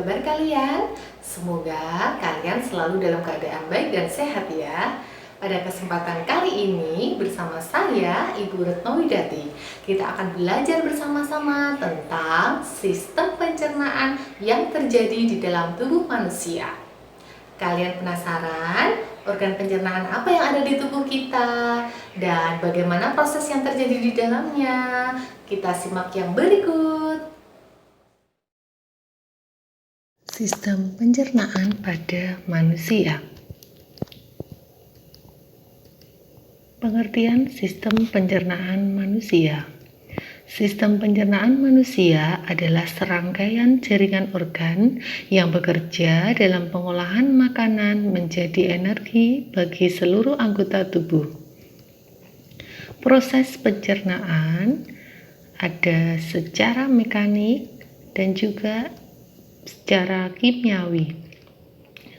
kabar kalian? Semoga kalian selalu dalam keadaan baik dan sehat ya. Pada kesempatan kali ini bersama saya Ibu Retno Widati, kita akan belajar bersama-sama tentang sistem pencernaan yang terjadi di dalam tubuh manusia. Kalian penasaran organ pencernaan apa yang ada di tubuh kita dan bagaimana proses yang terjadi di dalamnya? Kita simak yang berikut. Sistem pencernaan pada manusia. Pengertian sistem pencernaan manusia. Sistem pencernaan manusia adalah serangkaian jaringan organ yang bekerja dalam pengolahan makanan menjadi energi bagi seluruh anggota tubuh. Proses pencernaan ada secara mekanik dan juga secara kimiawi.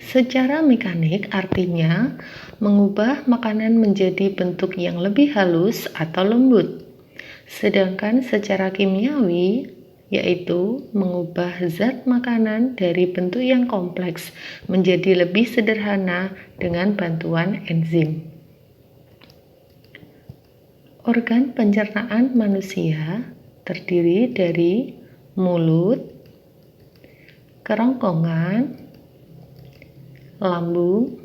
Secara mekanik artinya mengubah makanan menjadi bentuk yang lebih halus atau lembut. Sedangkan secara kimiawi yaitu mengubah zat makanan dari bentuk yang kompleks menjadi lebih sederhana dengan bantuan enzim. Organ pencernaan manusia terdiri dari mulut, kerongkongan, lambung,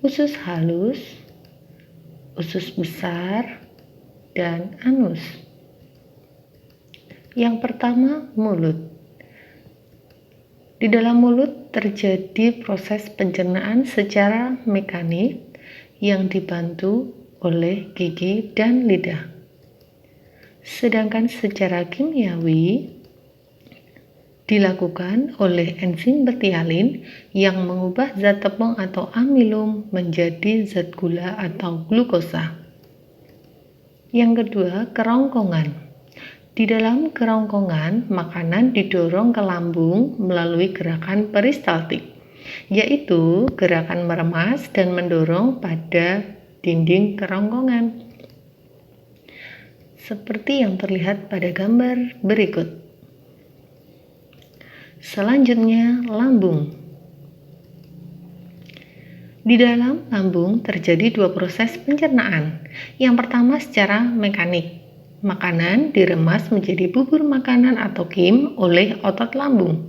usus halus, usus besar, dan anus. Yang pertama, mulut. Di dalam mulut terjadi proses pencernaan secara mekanik yang dibantu oleh gigi dan lidah. Sedangkan secara kimiawi dilakukan oleh enzim betialin yang mengubah zat tepung atau amilum menjadi zat gula atau glukosa. Yang kedua, kerongkongan. Di dalam kerongkongan, makanan didorong ke lambung melalui gerakan peristaltik, yaitu gerakan meremas dan mendorong pada dinding kerongkongan. Seperti yang terlihat pada gambar berikut. Selanjutnya, lambung. Di dalam lambung terjadi dua proses pencernaan. Yang pertama secara mekanik. Makanan diremas menjadi bubur makanan atau kim oleh otot lambung.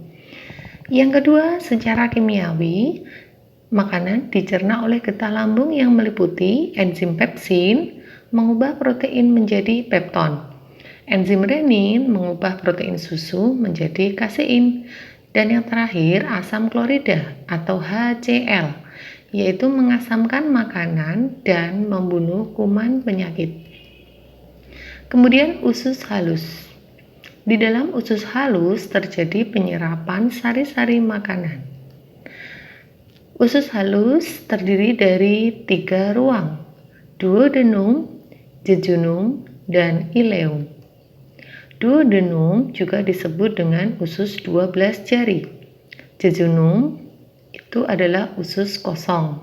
Yang kedua secara kimiawi. Makanan dicerna oleh getah lambung yang meliputi enzim pepsin mengubah protein menjadi pepton. Enzim renin mengubah protein susu menjadi kasein. Dan yang terakhir, asam klorida atau HCl, yaitu mengasamkan makanan dan membunuh kuman penyakit. Kemudian usus halus. Di dalam usus halus terjadi penyerapan sari-sari makanan. Usus halus terdiri dari 3 ruang, duodenum, jejunum, dan ileum. Duodenum juga disebut dengan usus 12 jari. Jejunum itu adalah usus kosong.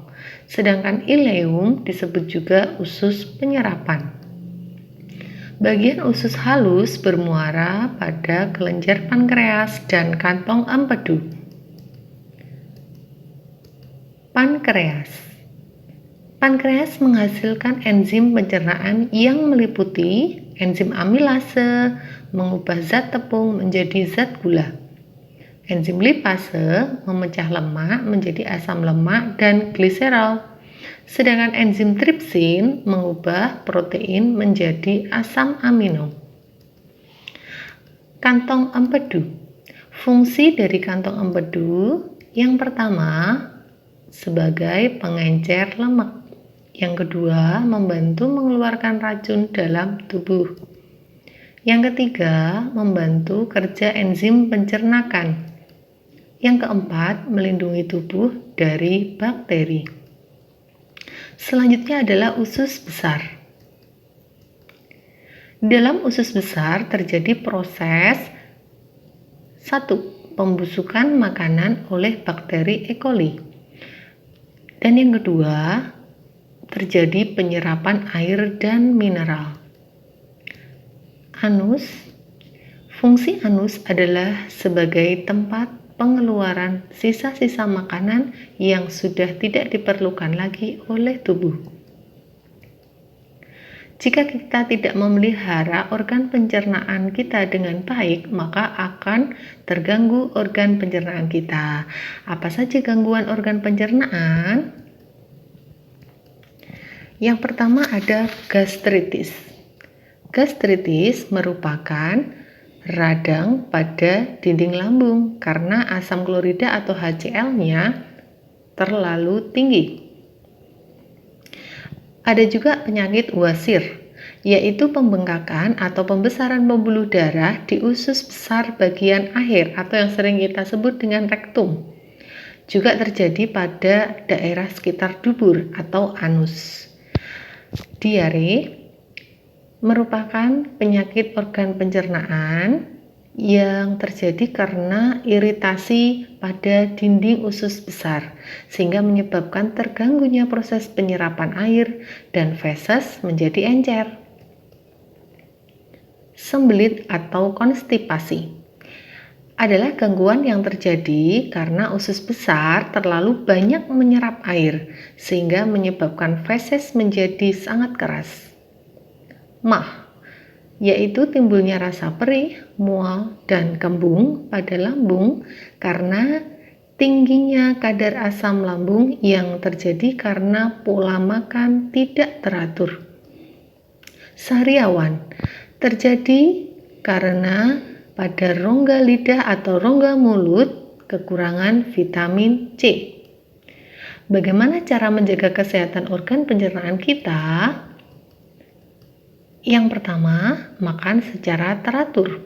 Sedangkan ileum disebut juga usus penyerapan. Bagian usus halus bermuara pada kelenjar pankreas dan kantong empedu. Pankreas. Pankreas menghasilkan enzim pencernaan yang meliputi enzim amilase, mengubah zat tepung menjadi zat gula. Enzim lipase memecah lemak menjadi asam lemak dan gliserol. Sedangkan enzim tripsin mengubah protein menjadi asam amino. Kantong empedu. Fungsi dari kantong empedu yang pertama sebagai pengencer lemak. Yang kedua, membantu mengeluarkan racun dalam tubuh. Yang ketiga, membantu kerja enzim pencernakan. Yang keempat, melindungi tubuh dari bakteri. Selanjutnya adalah usus besar. Di dalam usus besar terjadi proses 1. Pembusukan makanan oleh bakteri E. coli. Dan yang kedua, terjadi penyerapan air dan mineral. Anus. Fungsi anus adalah sebagai tempat pengeluaran sisa-sisa makanan yang sudah tidak diperlukan lagi oleh tubuh. Jika kita tidak memelihara organ pencernaan kita dengan baik, maka akan terganggu organ pencernaan kita. Apa saja gangguan organ pencernaan? Yang pertama ada gastritis. Gastritis merupakan radang pada dinding lambung karena asam klorida atau HCl-nya terlalu tinggi. Ada juga penyakit wasir, yaitu pembengkakan atau pembesaran pembuluh darah di usus besar bagian akhir atau yang sering kita sebut dengan rektum. Juga terjadi pada daerah sekitar dubur atau anus. Diare merupakan penyakit organ pencernaan yang terjadi karena iritasi pada dinding usus besar sehingga menyebabkan terganggunya proses penyerapan air dan feses menjadi encer. Sembelit atau konstipasi adalah gangguan yang terjadi karena usus besar terlalu banyak menyerap air sehingga menyebabkan feses menjadi sangat keras. MAH yaitu timbulnya rasa perih, mual, dan kembung pada lambung karena tingginya kadar asam lambung yang terjadi karena pola makan tidak teratur. Sariawan terjadi karena pada rongga lidah atau rongga mulut kekurangan vitamin C. Bagaimana cara menjaga kesehatan organ pencernaan kita? Yang pertama, makan secara teratur.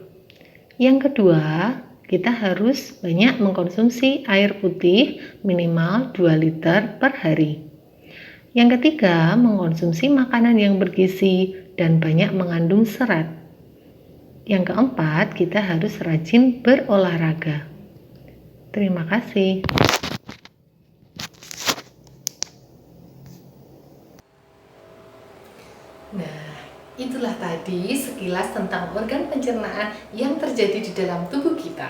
Yang kedua, kita harus banyak mengkonsumsi air putih minimal 2 liter per hari. Yang ketiga, mengkonsumsi makanan yang bergizi dan banyak mengandung serat. Yang keempat, kita harus rajin berolahraga. Terima kasih. Nah, itulah tadi sekilas tentang organ pencernaan yang terjadi di dalam tubuh kita.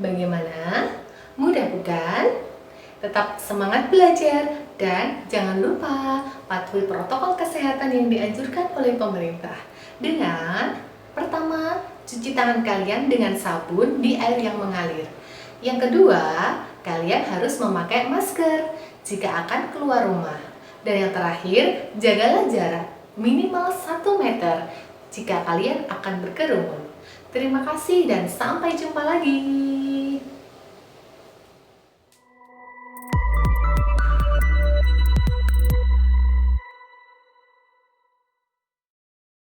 Bagaimana? Mudah bukan? Tetap semangat belajar dan jangan lupa patuhi protokol kesehatan yang dianjurkan oleh pemerintah. Dengan pertama, cuci tangan kalian dengan sabun di air yang mengalir. Yang kedua, kalian harus memakai masker jika akan keluar rumah. Dan yang terakhir, jagalah jarak minimal 1 meter jika kalian akan berkerumun. Terima kasih dan sampai jumpa lagi.